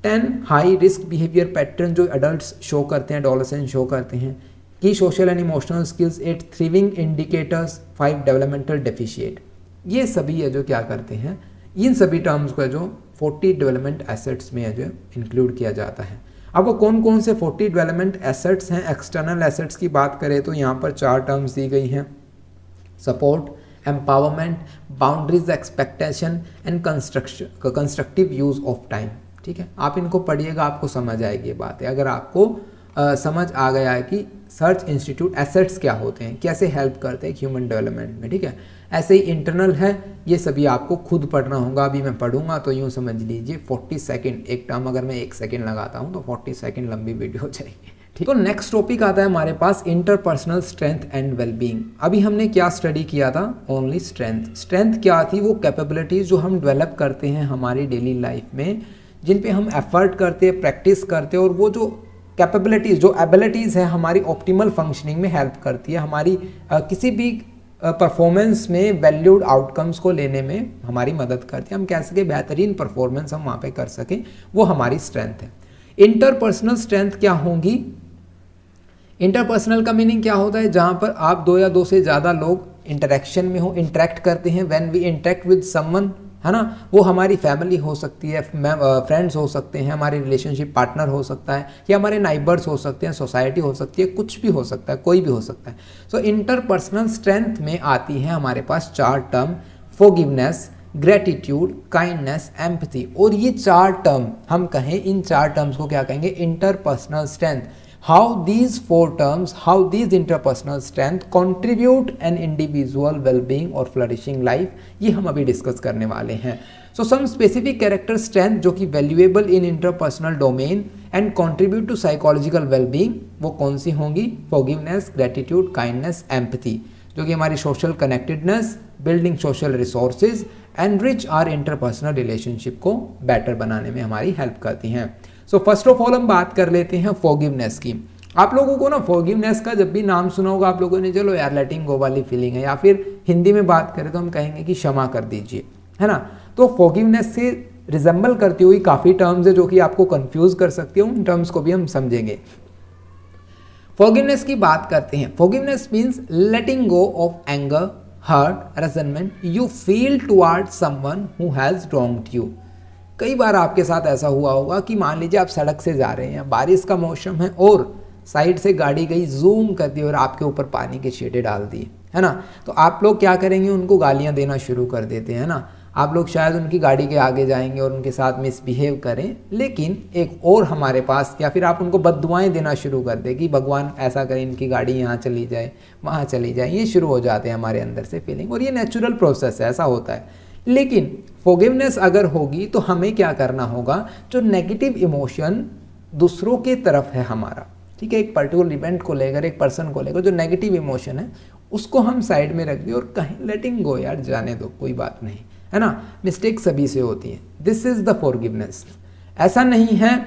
10 high risk behaviour pattern जो अडल्ट शो करते हैं, एडोलेसेंट शो करते हैं। की social and emotional skills, 8 thriving indicators, 5 developmental deficit. ये सभी है जो क्या करते हैं, इन सभी टर्म्स को जो 40 डेवलपमेंट एसेट्स में है जो इंक्लूड किया जाता है। अब वो कौन कौन से 40 डेवलपमेंट एसेट्स हैं, एक्सटर्नल एसेट्स की बात करें तो यहाँ पर 4 टर्म्स दी गई हैं, support, empowerment, boundaries, expectation and constructive use of time. ठीक है, आप इनको पढ़िएगा, आपको समझ आएगी ये बात है। अगर आपको समझ आ गया है कि सर्च इंस्टीट्यूट एसेट्स क्या होते हैं, कैसे हेल्प करते हैं ह्यूमन डेवलपमेंट में। ठीक है, ऐसे ही इंटरनल है, ये सभी आपको खुद पढ़ना होगा। अभी मैं पढ़ूंगा तो यूँ समझ लीजिए 40 सेकंड, एक टर्म अगर मैं 1 सेकंड लगाता हूँ तो 40 सेकंड लंबी वीडियो हो जाएगी। ठीक। तो नेक्स्ट टॉपिक आता है हमारे पास इंटरपर्सनल स्ट्रेंथ एंड वेलबींग। अभी हमने क्या स्टडी किया था? Only strength. स्ट्रेंथ क्या थी? वो कैपेबिलिटीज़ जो हम डेवलप करते हैं हमारी डेली लाइफ में, जिन पे हम एफर्ट करते हैं, प्रैक्टिस करते हैं, और वो जो कैपेबिलिटीज़, जो एबिलिटीज़ है हमारी ऑप्टिमल फंक्शनिंग में हेल्प करती है, हमारी किसी भी परफॉर्मेंस में वैल्यूड आउटकम्स को लेने में हमारी मदद करती है। हम कह सके बेहतरीन परफॉर्मेंस हम वहाँ पे कर सकें, वो हमारी स्ट्रेंथ है। इंटरपर्सनल स्ट्रेंथ क्या होगी? इंटरपर्सनल का मीनिंग क्या होता है? जहाँ पर आप दो या दो से ज़्यादा लोग इंटरेक्शन में हो, इंटरेक्ट करते हैं। When we interact with someone, है ना, वो हमारी फैमिली हो सकती है, फ्रेंड्स हो सकते हैं, हमारे रिलेशनशिप पार्टनर हो सकता है, या हमारे नाइबर्स हो सकते हैं, सोसाइटी हो सकती है, कुछ भी हो सकता है, कोई भी हो सकता है। सो इंटरपर्सनल स्ट्रेंथ में आती है हमारे पास 4 term: forgiveness, gratitude, kindness, empathy. और ये 4 टर्म हम कहें, इन 4 टर्म्स को क्या कहेंगे? Interpersonal strength. How these 4 terms, how these interpersonal strength contribute an individual well-being or flourishing life, ये हम अभी डिस्कस करने वाले हैं। So some specific character strength जो कि valuable in interpersonal domain and contribute to psychological well-being, वो कौन सी होंगी? Forgiveness, gratitude, kindness, empathy, जो कि हमारी social connectedness, building social resources, enrich our interpersonal relationship को better बनाने में हमारी हेल्प करती हैं। सो फर्स्ट ऑफ ऑल हम बात कर लेते हैं फॉरगिवनेस की। आप लोगों को ना फॉरगिवनेस का जब भी नाम सुना होगा आप लोगों ने, चलो यार लेटिंग गो वाली फीलिंग है, या फिर हिंदी में बात करें तो हम कहेंगे कि क्षमा कर दीजिए, है ना। तो फॉरगिवनेस से रिजेंबल करती हुई काफ़ी टर्म्स है जो कि आपको कंफ्यूज कर सकती है, उन टर्म्स को भी हम समझेंगे। फॉरगिवनेस की बात करते हैं। Forgiveness means letting go of anger, hurt, resentment you feel toward someone who has wronged you. कई बार आपके साथ ऐसा हुआ होगा कि मान लीजिए आप सड़क से जा रहे हैं, बारिश का मौसम है, और साइड से गाड़ी गई, जूम कर दी और आपके ऊपर पानी के छींटे डाल दिए, है ना। तो आप लोग क्या करेंगे? उनको गालियां देना शुरू कर देते हैं ना। आप लोग शायद उनकी गाड़ी के आगे जाएंगे और उनके साथ मिसबिहेव करें, लेकिन एक और हमारे पास, या फिर आप उनको बद्दुआएं देना शुरू कर दें कि भगवान ऐसा करें, इनकी गाड़ी यहाँ चली जाए, वहाँ चली जाए। ये शुरू हो जाते हैं हमारे अंदर से फीलिंग, और ये नेचुरल प्रोसेस है, ऐसा होता है। लेकिन फॉरगिवनेस अगर होगी तो हमें क्या करना होगा? जो नेगेटिव इमोशन दूसरों के तरफ है हमारा, ठीक है, एक पर्टिकुलर इवेंट को लेकर, एक पर्सन को लेकर जो नेगेटिव इमोशन है, उसको हम साइड में रख दें और कहीं लेटिंग गो, यार जाने दो, कोई बात नहीं, है ना। मिस्टेक सभी से होती है। This is the forgiveness. ऐसा नहीं है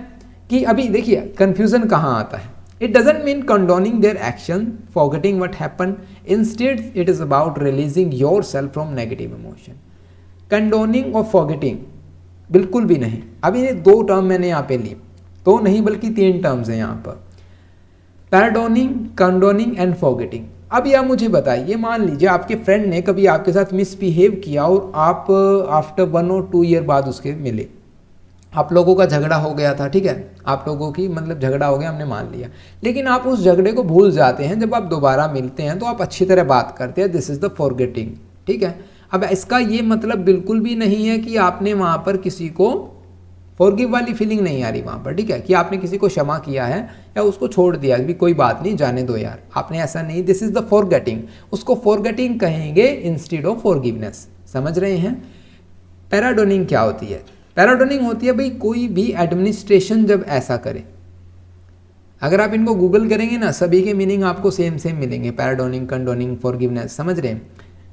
कि, अभी देखिए कंफ्यूजन कहाँ आता है। It doesn't mean condoning their action, forgetting what happened, instead it is about releasing yourself from negative emotion. Condoning और फॉरगेटिंग बिल्कुल भी नहीं। अभी ये 2 टर्म मैंने यहाँ पे ली, तो नहीं बल्कि 3 टर्म्स हैं यहाँ पर: पैराडोनिंग, कंडोनिंग एंड फॉरगेटिंग। अब आप मुझे बताइए, मान लीजिए आपके फ्रेंड ने कभी आपके साथ मिसबिहेव किया और आप आफ्टर 1 और 2 ईयर बाद उसके मिले, आप लोगों का झगड़ा हो गया था, ठीक है, आप लोगों की मतलब झगड़ा हो गया, हमने मान लिया, लेकिन आप उस झगड़े को भूल जाते हैं। जब आप दोबारा मिलते हैं तो आप अच्छी तरह बात करते हैं। दिस इज द फॉरगेटिंग, ठीक है। अब इसका ये मतलब बिल्कुल भी नहीं है कि आपने वहाँ पर किसी को, फॉरगिव वाली फीलिंग नहीं आ रही वहाँ पर, ठीक है, कि आपने किसी को क्षमा किया है या उसको छोड़ दिया कि कोई बात नहीं, जाने दो यार, आपने ऐसा नहीं। दिस इज द फॉरगेटिंग, उसको फॉरगेटिंग कहेंगे इंस्टेड ऑफ फॉरगिवनेस। समझ रहे हैं? पैराडोनिंग क्या होती है? पैराडोनिंग होती है भाई कोई भी एडमिनिस्ट्रेशन जब ऐसा करे, अगर आप इनको गूगल करेंगे ना, सभी के मीनिंग आपको सेम मिलेंगे, पैराडोनिंग, कंडोनिंग, फॉरगिवनेस, समझ रहे हैं।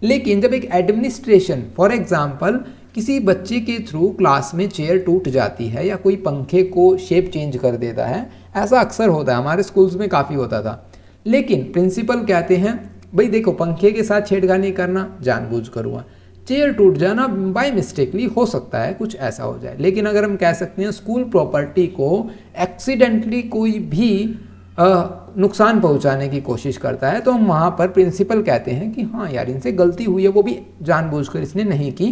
लेकिन जब एक एडमिनिस्ट्रेशन, फॉर एग्जांपल किसी बच्चे के थ्रू क्लास में चेयर टूट जाती है, या कोई पंखे को शेप चेंज कर देता है, ऐसा अक्सर होता है, हमारे स्कूल्स में काफ़ी होता था। लेकिन प्रिंसिपल कहते हैं भाई देखो, पंखे के साथ छेड़खानी करना जानबूझकर हुआ, चेयर टूट जाना बाय मिस्टेकली हो सकता है, कुछ ऐसा हो जाए। लेकिन अगर हम कह सकते हैं स्कूल प्रॉपर्टी को एक्सीडेंटली कोई भी नुकसान पहुंचाने की कोशिश करता है, तो हम वहाँ पर प्रिंसिपल कहते हैं कि हाँ यार इनसे गलती हुई है, वो भी जानबूझकर इसने नहीं की,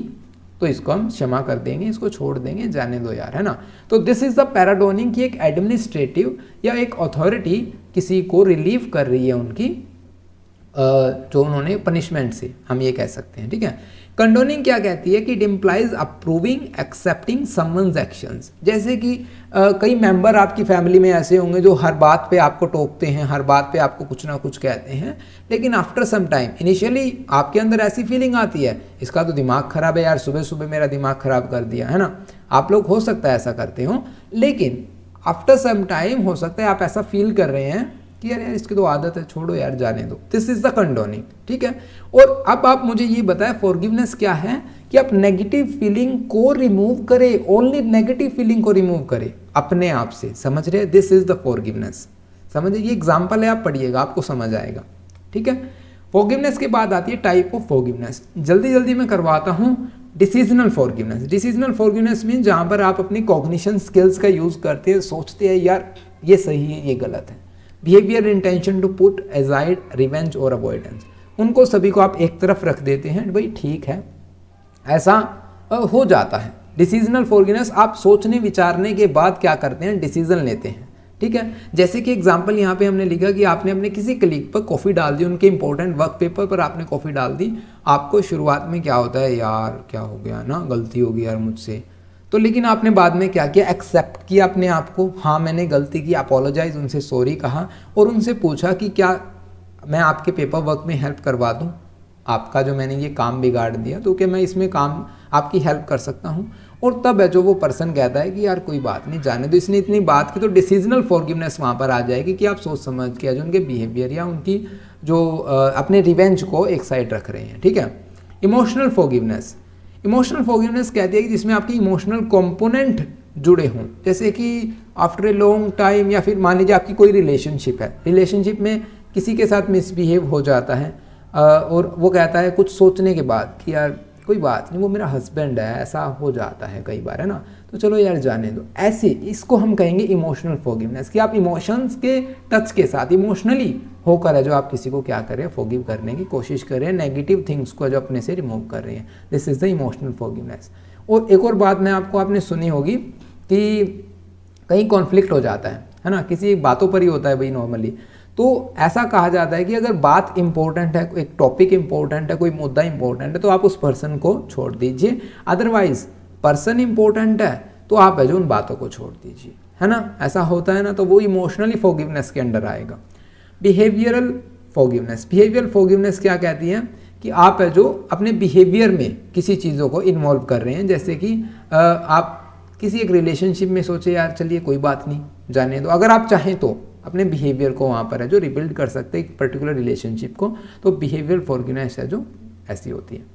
तो इसको हम क्षमा कर देंगे, इसको छोड़ देंगे, जाने दो यार, है ना। तो दिस इज द पैराडोनिंग, की एक एडमिनिस्ट्रेटिव या एक अथॉरिटी किसी को रिलीव कर रही है उनकी जो उन्होंने पनिशमेंट से, हम ये कह सकते हैं, ठीक है। कंडोनिंग क्या कहती है कि it implies approving accepting someone's actions. जैसे कि कई मेंबर आपकी फैमिली में ऐसे होंगे जो हर बात पे आपको टोकते हैं, हर बात पे आपको कुछ ना कुछ कहते हैं, लेकिन आफ्टर सम टाइम इनिशियली आपके अंदर ऐसी फीलिंग आती है, इसका तो दिमाग खराब है यार, सुबह सुबह मेरा दिमाग खराब कर दिया, है ना। आप लोग हो सकता है ऐसा करते हो, लेकिन आफ्टर सम टाइम हो सकता है आप ऐसा फील कर रहे हैं कि यार इसकी तो आदत है, छोड़ो यार, जाने दो। दिस इज द कंडोनिंग, ठीक है। और अब आप मुझे ये बताएं फॉरगिवनेस क्या है, कि आप नेगेटिव फीलिंग को रिमूव करें, ओनली नेगेटिव फीलिंग को रिमूव करें अपने आप से, समझ रहे हैं? This is the forgiveness. समझिए, ये एग्जाम्पल है, आप पढ़िएगा आपको समझ आएगा, ठीक है। फॉरगिवनेस के बाद आती है टाइप ऑफ फॉरगिवनेस। जल्दी जल्दी मैं करवाता हूँ। Decisional forgiveness. Decisional forgiveness mean जहाँ पर आप अपनी कॉग्निशन स्किल्स का यूज़ करते हैं, सोचते हैं यार ये सही है, ये गलत है। Behaviour intention to put aside revenge और अवॉइडेंस, उनको सभी को आप एक तरफ रख देते हैं, भाई ठीक है, ऐसा हो जाता है। डिसीजनल फॉरगिवनेस, आप सोचने विचारने के बाद क्या करते हैं, डिसीजन लेते हैं, ठीक है। जैसे कि एग्जांपल यहाँ पे हमने लिखा कि आपने अपने किसी कलीग पर कॉफ़ी डाल दी, उनके इंपॉर्टेंट वर्क पेपर पर आपने कॉफ़ी डाल दी। आपको शुरुआत में क्या होता है, यार क्या हो गया ना, गलती हो गई यार मुझसे, तो लेकिन आपने बाद में क्या किया, एक्सेप्ट किया अपने आप को, हाँ मैंने गलती की, अपोलोजाइज, उनसे सॉरी कहा और उनसे पूछा कि क्या मैं आपके पेपर वर्क में हेल्प करवा दूँ, आपका जो मैंने ये काम बिगाड़ दिया तो क्या मैं इसमें काम आपकी हेल्प कर सकता हूँ। और तब है जो वो पर्सन कहता है कि यार कोई बात नहीं, जाने दो, इसने इतनी बात की, तो डिसीजनल फॉरगिवनेस वहाँ पर आ जाएगी कि आप सोच समझ के जो उनके बिहेवियर या उनकी जो अपने रिवेंज को एक साइड रख रहे हैं, ठीक है। Emotional forgiveness. इमोशनल फॉरगिवनेस कहती है कि जिसमें आपकी इमोशनल कंपोनेंट जुड़े हों, जैसे कि आफ्टर ए लॉन्ग टाइम, या फिर मान लीजिए आपकी कोई रिलेशनशिप है, रिलेशनशिप में किसी के साथ मिसबिहेव हो जाता है और वो कहता है कुछ सोचने के बाद कि यार कोई बात नहीं, वो मेरा हस्बैंड है, ऐसा हो जाता है कई बार, है ना, तो चलो यार जाने दो। ऐसे इसको हम कहेंगे इमोशनल फॉरगिवनेस, कि आप इमोशंस के टच के साथ इमोशनली होकर है जो आप किसी को क्या कर रहे हैं, फॉरगिव करने की कोशिश कर रहे हैं, नेगेटिव थिंग्स को जो अपने से रिमूव कर रहे हैं। This is the emotional forgiveness. और एक और बात मैं आपने सुनी होगी कि कहीं कॉन्फ्लिक्ट हो जाता है ना, किसी बातों पर ही होता है भाई नॉर्मली, तो ऐसा कहा जाता है कि अगर बात इंपॉर्टेंट है, एक टॉपिक इंपॉर्टेंट है, कोई मुद्दा इंपॉर्टेंट है, तो आप उस पर्सन को छोड़ दीजिए। अदरवाइज पर्सन इंपॉर्टेंट है तो आप है जो उन बातों को छोड़ दीजिए, है ना, ऐसा होता है ना, तो वो इमोशनली फॉरगिवनेस के अंडर आएगा। Behavioural forgiveness. बिहेवियरल फॉरगिवनेस क्या कहती है कि आप है जो अपने बिहेवियर में किसी चीज़ों को इन्वॉल्व कर रहे हैं, जैसे कि आप किसी एक रिलेशनशिप में सोचे यार चलिए कोई बात नहीं, जाने दो। अगर आप चाहें तो अपने बिहेवियर को वहाँ पर है जो रिबिल्ड कर सकते हैं एक पर्टिकुलर रिलेशनशिप को, तो बिहेवियर फॉरगिवनेस है जो ऐसी होती है।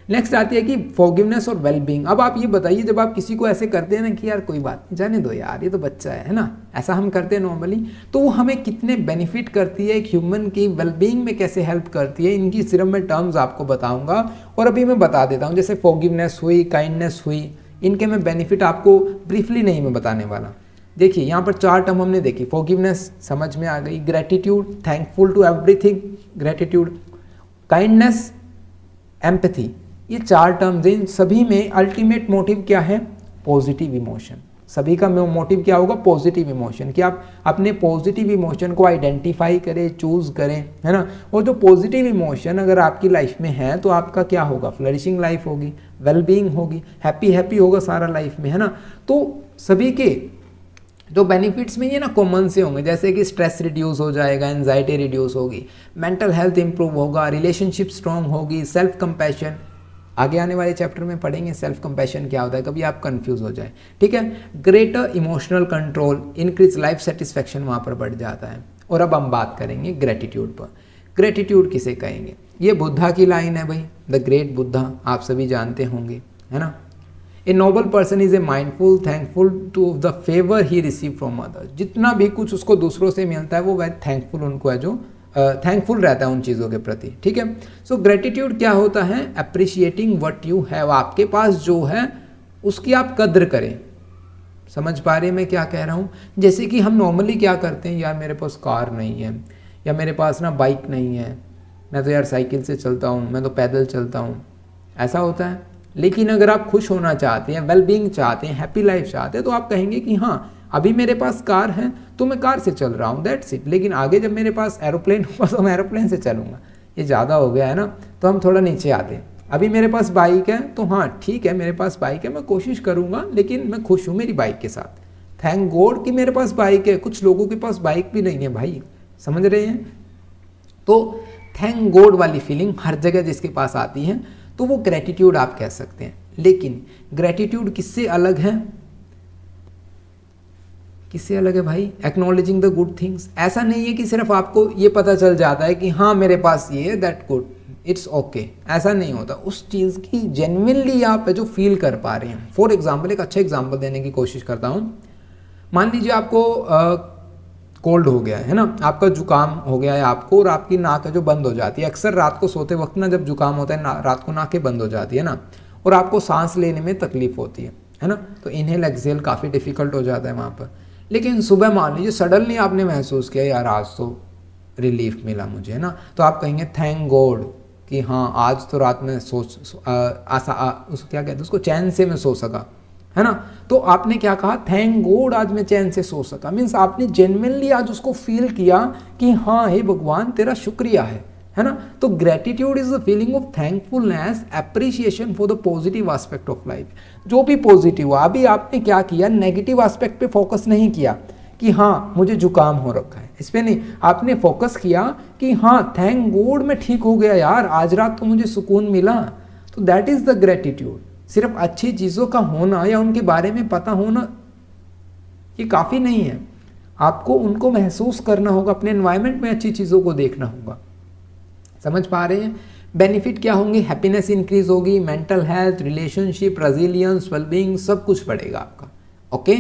नेक्स्ट आती है कि फॉरगिवनेस और वेलबींग। अब आप ये बताइए, जब आप किसी को ऐसे करते हैं ना कि यार कोई बात नहीं, जाने दो यार, ये तो बच्चा है ना, ऐसा हम करते हैं नॉर्मली, तो वो हमें कितने बेनिफिट करती है, एक ह्यूमन की वेलबींग में कैसे हेल्प करती है, इनकी सिर्फ मैं टर्म्स आपको बताऊंगा और अभी मैं बता देता हूँ। जैसे फॉरगिवनेस हुई, काइंडनेस हुई, इनके मैं बेनिफिट आपको ब्रीफली नहीं मैं बताने वाला। देखिए यहाँ पर 4 टर्म हमने देखी, फॉरगिवनेस समझ में आ गई, gratitude, thankful to everything, gratitude, kindness, empathy, ये 4 टर्म्स हैं। सभी में अल्टीमेट मोटिव क्या है, पॉजिटिव इमोशन। सभी का मोटिव क्या होगा, पॉजिटिव इमोशन, कि आप अपने पॉजिटिव इमोशन को आइडेंटिफाई करें, चूज करें, है ना। और जो पॉजिटिव इमोशन अगर आपकी लाइफ में है तो आपका क्या होगा, फ्लरिशिंग लाइफ होगी, वेलबींग होगी, हैप्पी होगा सारा लाइफ में, है ना। तो सभी के जो बेनिफिट्स में ये ना कॉमन से होंगे, जैसे कि स्ट्रेस रिड्यूस हो जाएगा, एंजाइटी रिड्यूस होगी, मेंटल हेल्थ इंप्रूव होगा, रिलेशनशिप स्ट्रॉन्ग होगी, सेल्फ कंपैशन, आगे आने वाले चैप्टर में पढ़ेंगे सेल्फ कंपैशन क्या होता है, कभी आप कंफ्यूज हो जाए, ठीक है। Greater emotional control, increase life satisfaction वहाँ पर बढ़ जाता है। और अब हम बात करेंगे ग्रेटिट्यूड पर। ग्रेटिट्यूड किसे कहेंगे, ये बुद्धा की लाइन है भाई, द ग्रेट बुद्धा, आप सभी जानते होंगे, है ना। A noble person is a mindful thankful to the favour he receive from others. जितना भी कुछ उसको दूसरों से मिलता है वो वह थैंकफुल उनको है जो थैंकफुल रहता है उन चीज़ों के प्रति, ठीक है। सो ग्रेटिट्यूड क्या होता है, अप्रिशिएटिंग व्हाट यू हैव, आपके पास जो है उसकी आप कद्र करें। समझ पा रहे हैं मैं क्या कह रहा हूँ। जैसे कि हम नॉर्मली क्या करते हैं, यार मेरे पास कार नहीं है, या मेरे पास ना बाइक नहीं है, मैं तो यार साइकिल से चलता हूँ, मैं तो पैदल चलता हूँ, ऐसा होता है। लेकिन अगर आप खुश होना चाहते हैं, वेलबींग चाहते हैं, हैप्पी लाइफ चाहते हैं, तो आप कहेंगे कि हाँ अभी मेरे पास कार है तो मैं कार से चल रहा हूँ, दैट्स इट। लेकिन आगे जब मेरे पास एरोप्लेन होगा तो मैं एरोप्लेन से चलूँगा, ये ज़्यादा हो गया है ना, तो हम थोड़ा नीचे आते हैं। अभी मेरे पास बाइक है तो हाँ ठीक है, मेरे पास बाइक है, मैं कोशिश करूँगा, लेकिन मैं खुश हूँ मेरी बाइक के साथ, थैंक गॉड कि मेरे पास बाइक है। कुछ लोगों के पास बाइक भी नहीं है भाई, समझ रहे हैं। तो थैंक गॉड वाली फीलिंग हर जगह जिसके पास आती है तो वो ग्रेटिट्यूड आप कह सकते हैं। लेकिन ग्रेटिट्यूड किससे अलग है, किससे अलग है भाई? Acknowledging the good things. ऐसा नहीं है कि सिर्फ आपको ये पता चल जाता है कि हाँ मेरे पास ये है, दैट गुड, इट्स ओके, ऐसा नहीं होता। उस चीज़ की जेन्युइनली आप जो फील कर पा रहे हैं। फॉर एग्जाम्पल, एक अच्छा एग्जाम्पल देने की कोशिश करता हूँ। मान लीजिए आपको कोल्ड हो गया है ना, आपका जुकाम हो गया है आपको, और आपकी नाक जो बंद हो जाती है। अक्सर रात को सोते वक्त ना जब जुकाम होता है रात को नाकें बंद हो जाती है ना, और आपको सांस लेने में तकलीफ होती है ना, तो इनहेल एक्सहेल काफ़ी डिफिकल्ट हो जाता है वहाँ पर। लेकिन सुबह मान लीजिए सडनली आपने महसूस किया यार आज तो रिलीफ मिला मुझे, है ना, तो आप कहेंगे थैंक गॉड कि हाँ आज तो रात में क्या कहते हैं उसको, चैन से मैं सो सका, है ना। तो आपने क्या कहा? थैंक गॉड आज मैं चैन से सो सका। मीन्स आपने जेन्युइनली आज उसको फील किया कि हाँ हे भगवान तेरा शुक्रिया है ना। तो gratitude is the feeling of thankfulness, appreciation for the positive aspect of life. जो भी पॉजिटिव हुआ, अभी आपने क्या किया, नेगेटिव एस्पेक्ट पे फोकस नहीं किया कि हाँ मुझे जुकाम हो रखा है, इस पे नहीं, आपने फोकस किया कि हाँ थैंक गॉड मैं ठीक हो गया यार, आज रात तो मुझे सुकून मिला। तो दैट इज द ग्रेटिट्यूड। सिर्फ अच्छी चीज़ों का होना या उनके बारे में पता होना ये काफ़ी नहीं है, आपको उनको महसूस करना होगा, अपने एनवायरनमेंट में अच्छी चीज़ों को देखना होगा। समझ पा रहे हैं? बेनिफिट क्या होंगे? हैप्पीनेस इंक्रीज होगी, mental health, relationship, resilience, wellbeing, सब कुछ बढ़ेगा आपका। ओके,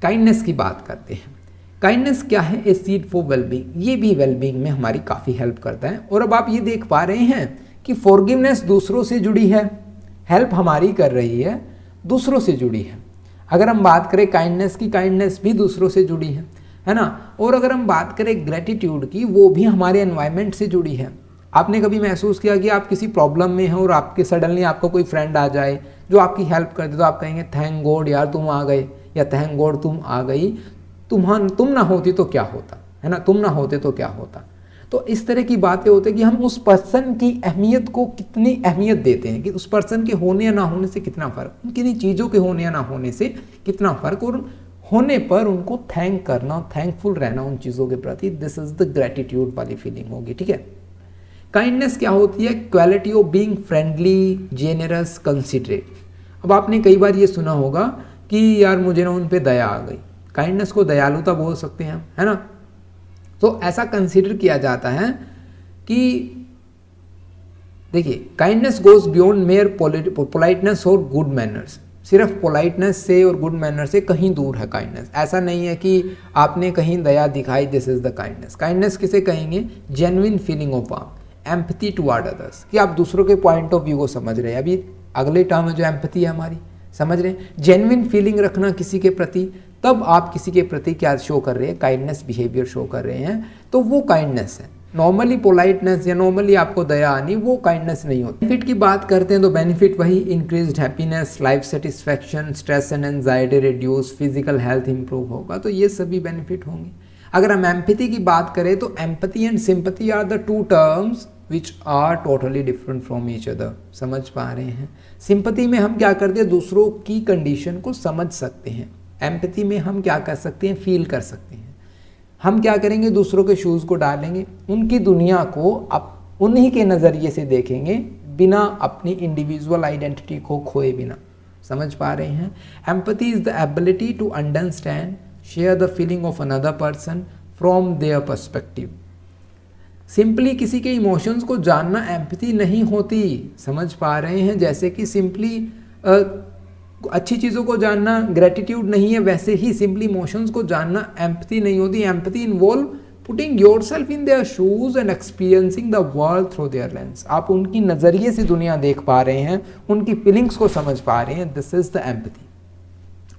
काइंडनेस की बात करते हैं। काइंडनेस क्या है? A seed for wellbeing. ये भी वेलबींग में हमारी काफ़ी हेल्प करता है। और अब आप ये देख पा रहे हैं कि फॉरगिवनेस दूसरों से जुड़ी है, हेल्प हमारी कर रही है, दूसरों से जुड़ी है। अगर हम बात करें काइंडनेस की, काइंडनेस भी दूसरों से जुड़ी है ना। और अगर हम बात करें ग्रेटिट्यूड की, वो भी हमारे एनवायरनमेंट से जुड़ी है। आपने कभी महसूस किया कि आप किसी प्रॉब्लम में हैं और आपके सडनली आपका कोई फ्रेंड आ जाए जो आपकी हेल्प कर दे, तो आप कहेंगे थैंक गॉड यार तुम आ गए, या थैंक गॉड तुम आ गई, तुम ना होती तो क्या होता, है ना, तुम ना होते तो क्या होता। तो इस तरह की बातें होती है कि हम उस पर्सन की अहमियत को कितनी अहमियत देते हैं, कि उस पर्सन के होने या ना होने से कितना फ़र्क, उनकी चीज़ों के होने या ना होने से कितना फ़र्क, और होने पर उनको थैंक करना, थैंकफुल रहना उन चीज़ों के प्रति। दिस इज़ द ग्रेटिट्यूड वाली फीलिंग होगी। ठीक है। काइंडनेस क्या होती है? Quality of being friendly, generous, considerate. अब आपने कई बार ये सुना होगा कि यार मुझे ना उन पे दया आ गई। काइंडनेस को दयालुता बोल सकते हैं हम, है ना। तो ऐसा कंसीडर किया जाता है कि देखिए kindness goes beyond mayor politeness और गुड मैनर्स। सिर्फ पोलाइटनेस से और गुड मैनर से कहीं दूर है काइंडनेस। ऐसा नहीं है कि आपने कहीं दया दिखाई, this is the kindness. Kindness किसे कहेंगे? Genuine feeling of warm, empathy toward others, कि आप दूसरों के पॉइंट ऑफ व्यू को समझ रहे हैं। अभी अगले टर्म है जो एम्पैथी है हमारी, समझ रहे हैं, जेन्युइन फीलिंग रखना किसी के प्रति, तब आप किसी के प्रति क्या शो कर रहे हैं? काइंडनेस बिहेवियर शो कर रहे हैं, तो वो काइंडनेस है। नॉर्मली पोलाइटनेस या नॉर्मली आपको दया आनी, वो काइंडनेस नहीं होती। बेनिफिट की बात करते हैं तो बेनिफिट वही, increased happiness, life satisfaction, stress and anxiety reduce, physical health improve होगा, तो ये सभी बेनिफिट होंगे। अगर हम एम्पैथी की बात करें तो empathy and sympathy are the two terms which are totally different from each other. समझ पा रहे हैं? सिंपैथी में हम क्या करते हैं? दूसरों की कंडीशन को समझ सकते हैं। एम्पैथी में हम क्या कर सकते हैं? फील कर सकते हैं। हम क्या करेंगे? दूसरों के शूज़ को डालेंगे, उनकी दुनिया को अब उन्हीं के नज़रिए से देखेंगे, बिना अपनी इंडिविजुअल आइडेंटिटी को खोए बिना। समझ पा रहे हैं? Empathy is the ability to understand, share the feeling of another person from their perspective. Simply किसी के इमोशंस को जानना एम्पैथी नहीं होती। समझ पा रहे हैं? जैसे कि सिंपली अच्छी चीज़ों को जानना ग्रेटिट्यूड नहीं है, वैसे ही सिंपली इमोशंस को जानना एम्पैथी नहीं होती। Empathy involve putting yourself in their shoes and experiencing the world through their lens. आप उनकी नज़रिए से दुनिया देख पा रहे हैं, उनकी फीलिंग्स को समझ पा रहे हैं। This is the empathy.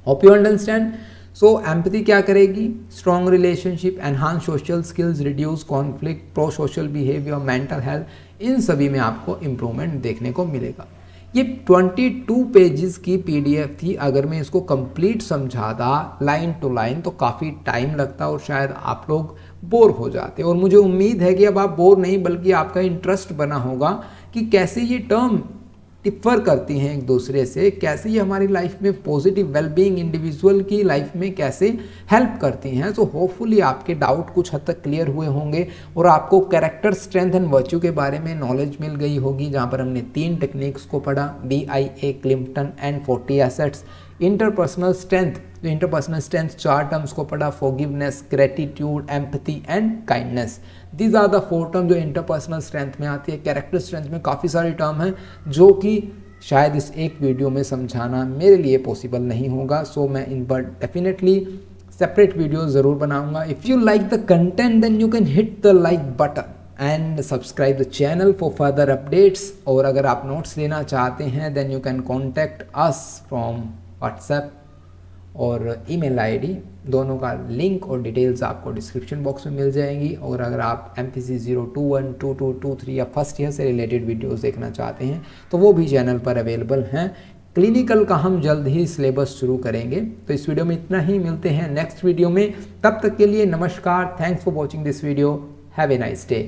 Hope you understand. So empathy क्या करेगी? Strong relationship, enhance social skills, reduce conflict, pro social behaviour, mental health, इन सभी में आपको इम्प्रूवमेंट देखने को मिलेगा। ये 22 पेजेस की PDF थी। अगर मैं इसको कंप्लीट समझाता लाइन टू लाइन तो काफ़ी टाइम लगता और शायद आप लोग बोर हो जाते। और मुझे उम्मीद है कि अब आप बोर नहीं बल्कि आपका इंटरेस्ट बना होगा कि कैसे ये टर्म डिफर करती हैं एक दूसरे से, कैसे ये हमारी लाइफ में पॉजिटिव वेलबींग, इंडिविजुअल की लाइफ में कैसे हेल्प करती हैं। सो होपफुली आपके डाउट कुछ हद तक क्लियर हुए होंगे और आपको कैरेक्टर स्ट्रेंथ एंड वर्च्यू के बारे में नॉलेज मिल गई होगी, जहाँ पर हमने 3 टेक्निक्स को पढ़ा, BIA, Clifton and 40 assets. Interpersonal strength, जो इंटरपर्सनल स्ट्रेंथ 4 टर्म्स को पढ़ा, forgiveness, gratitude, empathy and kindness. These are the 4 term जो इंटरपर्सनल स्ट्रेंथ में आती है। कैरेक्टर स्ट्रेंथ में काफ़ी सारी टर्म हैं जो कि शायद इस एक वीडियो में समझाना मेरे लिए पॉसिबल नहीं होगा, सो मैं इन पर डेफिनेटली सेपरेट वीडियो ज़रूर बनाऊंगा। If you like the content then you can hit the like button and subscribe the channel for further updates. और अगर आप नोट्स लेना चाहते हैं then you can contact us from WhatsApp और ईमेल आईडी, दोनों का लिंक और डिटेल्स आपको डिस्क्रिप्शन बॉक्स में मिल जाएंगी। और अगर आप MPC 021, 22, 23 या फर्स्ट ईयर से रिलेटेड वीडियोस देखना चाहते हैं तो वो भी चैनल पर अवेलेबल हैं। क्लिनिकल का हम जल्द ही सिलेबस शुरू करेंगे। तो इस वीडियो में इतना ही, मिलते हैं नेक्स्ट वीडियो में। तब तक के लिए नमस्कार, thanks for watching this video, have a nice day.